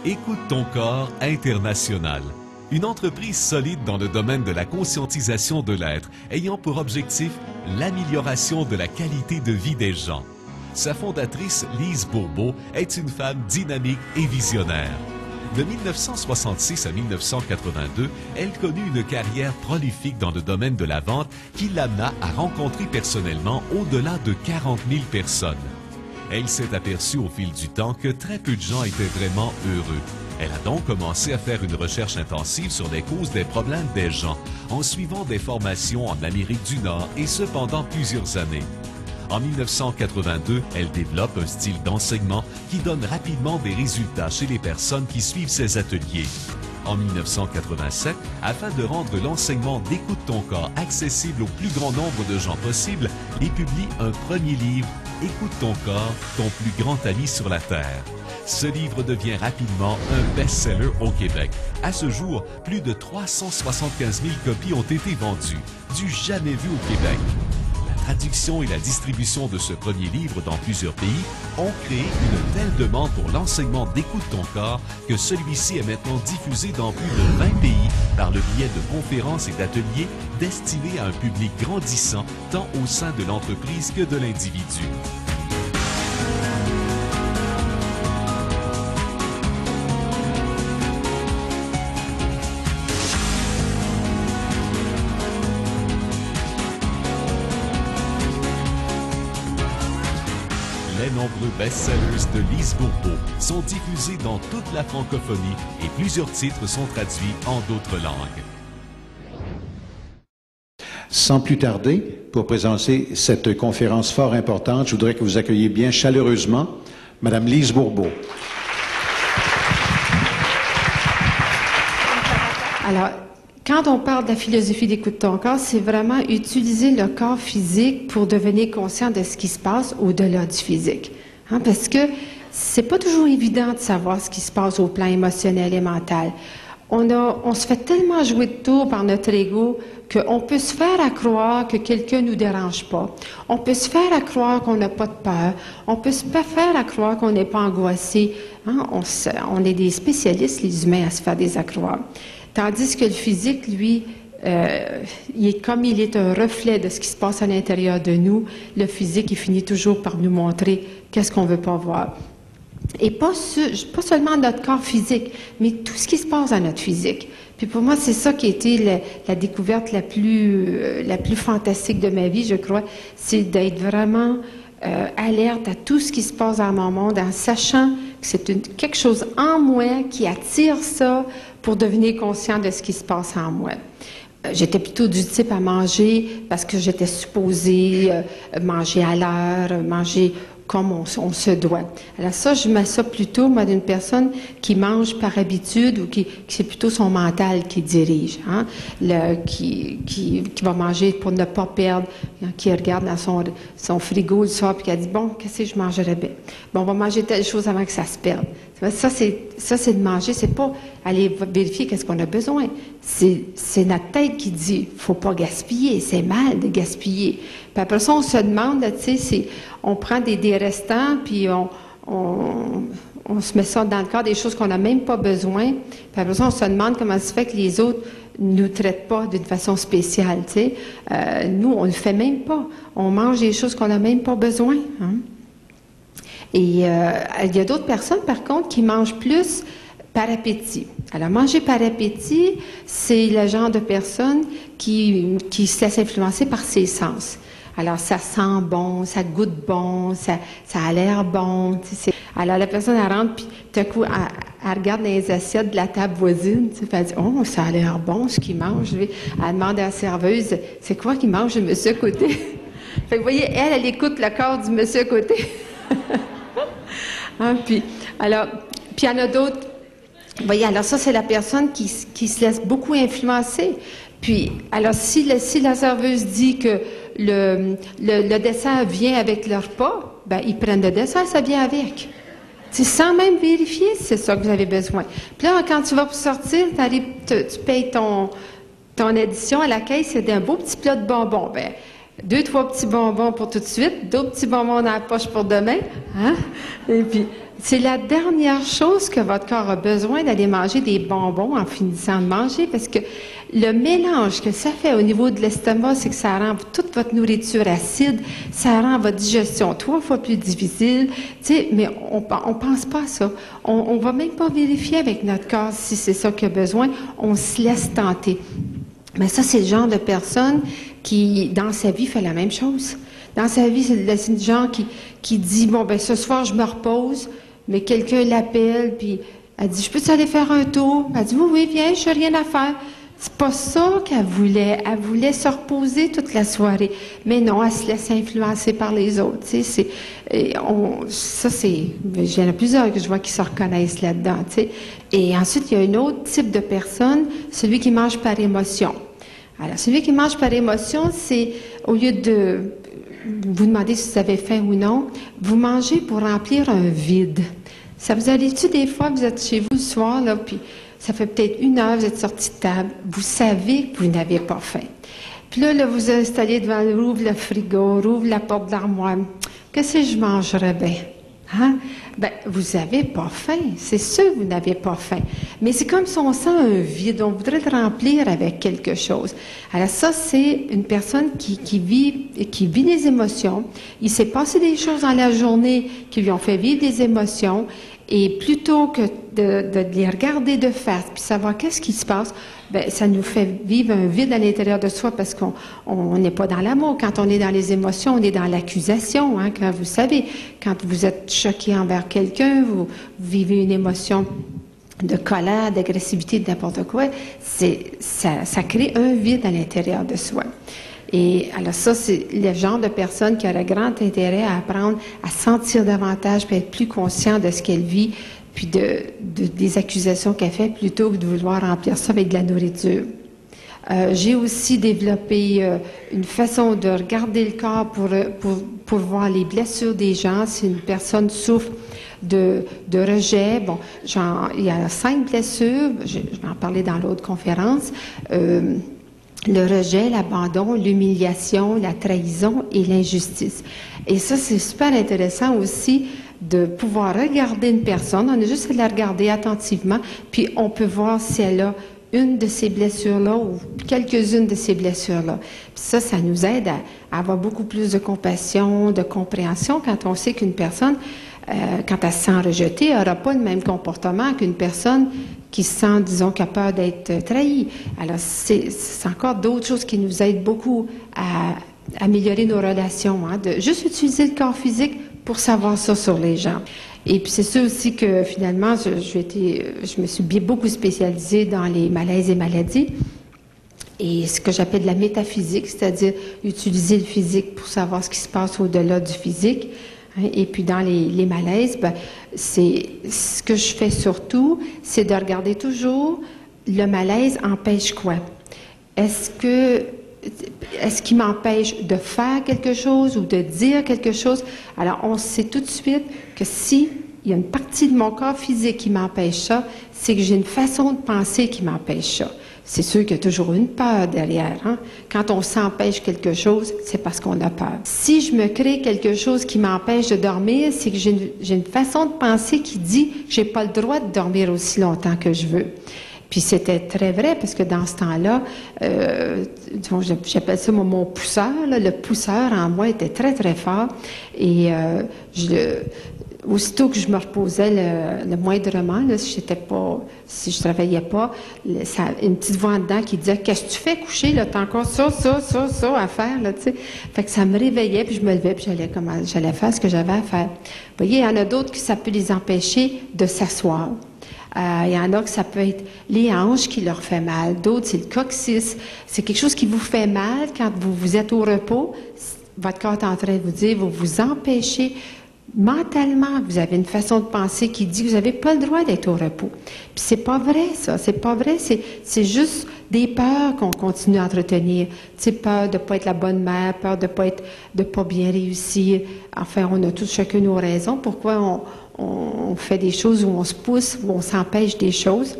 Écoute ton corps international. Une entreprise solide dans le domaine de la conscientisation de l'être, ayant pour objectif l'amélioration de la qualité de vie des gens. Sa fondatrice, Lise Bourbeau, est une femme dynamique et visionnaire. De 1966 à 1982, elle connut une carrière prolifique dans le domaine de la vente qui l'amena à rencontrer personnellement au-delà de 40 000 personnes. Elle s'est aperçue au fil du temps que très peu de gens étaient vraiment heureux. Elle a donc commencé à faire une recherche intensive sur les causes des problèmes des gens, en suivant des formations en Amérique du Nord et ce pendant plusieurs années. En 1982, elle développe un style d'enseignement qui donne rapidement des résultats chez les personnes qui suivent ses ateliers. En 1987, afin de rendre l'enseignement d'Écoute ton corps accessible au plus grand nombre de gens possible, elle publie un premier livre, Écoute ton corps, ton plus grand ami sur la Terre. Ce livre devient rapidement un best-seller au Québec. À ce jour, plus de 375 000 copies ont été vendues, du jamais vu au Québec. La traduction et la distribution de ce premier livre dans plusieurs pays ont créé une telle demande pour l'enseignement d'Écoute ton corps que celui-ci est maintenant diffusé dans plus de 20 pays par le biais de conférences et d'ateliers destinés à un public grandissant tant au sein de l'entreprise que de l'individu. Les nombreux best-sellers de Lise Bourbeau sont diffusés dans toute la francophonie et plusieurs titres sont traduits en d'autres langues. Sans plus tarder, pour présenter cette conférence fort importante, je voudrais que vous accueilliez bien chaleureusement Madame Lise Bourbeau. Alors, quand on parle de la philosophie d'écoute ton corps, c'est vraiment utiliser le corps physique pour devenir conscient de ce qui se passe au-delà du physique. Hein, parce que c'est pas toujours évident de savoir ce qui se passe au plan émotionnel et mental. On se fait tellement jouer de tour par notre ego qu'on peut se faire à croire que quelqu'un nous dérange pas. On peut se faire à croire qu'on n'a pas de peur. On peut se faire à croire qu'on n'est pas angoissé. Hein, on est des spécialistes, les humains, à se faire des accroires. Tandis que le physique, lui, comme il est un reflet de ce qui se passe à l'intérieur de nous, le physique, il finit toujours par nous montrer qu'est-ce qu'on ne veut pas voir. Et pas seulement notre corps physique, mais tout ce qui se passe dans notre physique. Puis pour moi, c'est ça qui a été la découverte la plus fantastique de ma vie, je crois, c'est d'être vraiment alerte à tout ce qui se passe dans mon monde, en sachant que c'est quelque chose en moi qui attire ça pour devenir conscient de ce qui se passe en moi. J'étais plutôt du type à manger parce que j'étais supposée manger à l'heure, manger comme on se doit. Alors ça, je mets ça plutôt, moi, d'une personne qui mange par habitude ou qui c'est plutôt son mental qui dirige, hein? Qui va manger pour ne pas perdre, hein, qui regarde dans son frigo le soir puis qui a dit, bon, qu'est-ce que je mangerais bien? Bon, on va manger telle chose avant que ça se perde. Ça, c'est de manger, c'est pas aller vérifier qu'est-ce qu'on a besoin. C'est notre tête qui dit, faut pas gaspiller, c'est mal de gaspiller. Puis après ça, on se demande, tu sais, on prend des restants, puis on se met ça dans le corps, des choses qu'on n'a même pas besoin. Puis après ça, on se demande comment ça se fait que les autres ne nous traitent pas d'une façon spéciale, tu sais. Nous, on le fait même pas. On mange des choses qu'on n'a même pas besoin, hein. Et il y a d'autres personnes, par contre, qui mangent plus par appétit. Alors, manger par appétit, c'est le genre de personne qui se laisse influencer par ses sens. Alors, ça sent bon, ça goûte bon, ça a l'air bon. Tu sais. Alors, la personne, elle rentre, puis tout à coup, elle regarde dans les assiettes de la table voisine, tu sais, puis elle dit « Oh, ça a l'air bon, ce qu'il mange. » Elle demande à la serveuse « C'est quoi qu'il mange, le monsieur à côté? » Fait que, vous voyez, elle écoute le corps du monsieur à côté. Hein, puis il y en a d'autres. Vous voyez, alors ça, c'est la personne qui se laisse beaucoup influencer. Puis, alors, si la serveuse dit que le dessert vient avec le repas, ben ils prennent le dessert, ça vient avec. C'est sans même vérifier si c'est ça que vous avez besoin. Puis là, quand tu vas pour sortir, tu payes ton addition à la caisse, c'est un beau petit plat de bonbons. Ben, 2-3 petits bonbons pour tout de suite, d'autres petits bonbons dans la poche pour demain. Hein? Et puis, C'est la dernière chose que votre corps a besoin d'aller manger des bonbons en finissant de manger parce que le mélange que ça fait au niveau de l'estomac, c'est que ça rend toute votre nourriture acide, ça rend votre digestion 3 fois plus difficile, tu sais, mais on pense pas à ça. On va même pas vérifier avec notre corps si c'est ça qu'il a besoin, on se laisse tenter. Mais ça, c'est le genre de personne qui, dans sa vie, fait la même chose. Dans sa vie, c'est le genre qui dit, bon, ben ce soir, je me repose, mais quelqu'un l'appelle, puis elle dit, je peux aller faire un tour? Elle dit, oui, oui, viens, je n'ai rien à faire. C'est pas ça qu'elle voulait. Elle voulait se reposer toute la soirée. Mais non, elle se laisse influencer par les autres. Tu sais, il y en a plusieurs que je vois qui se reconnaissent là-dedans. Tu sais. Et ensuite, il y a un autre type de personne, celui qui mange par émotion. Alors, celui qui mange par émotion, c'est au lieu de vous demander si vous avez faim ou non, vous mangez pour remplir un vide. Ça vous arrive-tu des fois, vous êtes chez vous le soir, là, puis ça fait peut-être 1 heure, vous êtes sorti de table, vous savez que vous n'avez pas faim. Puis là, vous vous installez devant, rouvre le frigo, rouvre la porte de l'armoire. Qu'est-ce que je mangerais bien? Hein? Ben, vous n'avez pas faim. C'est sûr que vous n'avez pas faim. Mais c'est comme si on sent un vide. On voudrait le remplir avec quelque chose. Alors ça, c'est une personne qui vit des émotions. Il s'est passé des choses dans la journée qui lui ont fait vivre des émotions. Et plutôt que de les regarder de face puis savoir qu'est-ce qui se passe, ben ça nous fait vivre un vide à l'intérieur de soi parce qu'on n'est pas dans l'amour. Quand on est dans les émotions, on est dans l'accusation. Hein, quand vous savez, quand vous êtes choqué envers quelqu'un, vous vivez une émotion de colère, d'agressivité, de n'importe quoi, ça crée un vide à l'intérieur de soi. Et alors ça, c'est le genre de personne qui aurait grand intérêt à apprendre à sentir davantage, puis être plus conscient de ce qu'elle vit, puis des accusations qu'elle fait, plutôt que de vouloir remplir ça avec de la nourriture. J'ai aussi développé une façon de regarder le corps pour voir les blessures des gens. Si une personne souffre de rejet, bon, il y a 5 blessures, je vais en parler dans l'autre conférence. Le rejet, l'abandon, l'humiliation, la trahison et l'injustice. Et ça, c'est super intéressant aussi de pouvoir regarder une personne. On a juste à la regarder attentivement, puis on peut voir si elle a une de ces blessures-là ou quelques-unes de ces blessures-là. Puis ça nous aide à avoir beaucoup plus de compassion, de compréhension quand on sait qu'une personne, quand elle se sent rejetée, elle n'aura pas le même comportement qu'une personne qui se sent, disons, qui a peur d'être trahie. Alors, c'est encore d'autres choses qui nous aident beaucoup à améliorer nos relations, hein, de juste utiliser le corps physique pour savoir ça sur les gens. Et puis, c'est sûr aussi que, finalement, je me suis beaucoup spécialisée dans les malaises et maladies. Et ce que j'appelle la métaphysique, c'est-à-dire utiliser le physique pour savoir ce qui se passe au-delà du physique. Et puis dans les malaises, ben, c'est ce que je fais surtout, c'est de regarder toujours le malaise empêche quoi. Est-ce qu'il m'empêche de faire quelque chose ou de dire quelque chose? Alors on sait tout de suite que si il y a une partie de mon corps physique qui m'empêche ça, c'est que j'ai une façon de penser qui m'empêche ça. C'est sûr qu'il y a toujours une peur derrière. Hein? Quand on s'empêche quelque chose, c'est parce qu'on a peur. Si je me crée quelque chose qui m'empêche de dormir, c'est que j'ai une façon de penser qui dit que j'ai pas le droit de dormir aussi longtemps que je veux. Puis c'était très vrai parce que dans ce temps-là, j'appelle ça mon pousseur, là, le pousseur en moi était très très fort et aussitôt que je me reposais le moindrement, là, si je travaillais pas, une petite voix en dedans qui disait qu'est-ce que tu fais coucher là, t'as encore ça à faire là, tu sais. Fait que ça me réveillait puis je me levais puis j'allais faire ce que j'avais à faire. Vous voyez, il y en a d'autres que ça peut les empêcher de s'asseoir. Il y en a que ça peut être les hanches qui leur fait mal, d'autres c'est le coccyx. C'est quelque chose qui vous fait mal quand vous êtes au repos. Votre corps est en train de vous dire, vous vous empêchez. Mentalement, vous avez une façon de penser qui dit que vous n'avez pas le droit d'être au repos. Puis c'est pas vrai, ça. C'est pas vrai. C'est juste des peurs qu'on continue à entretenir. Tu sais, peur de pas être la bonne mère, peur de pas bien réussir. Enfin, on a tous chacun nos raisons. Pourquoi on fait des choses où on se pousse, où on s'empêche des choses.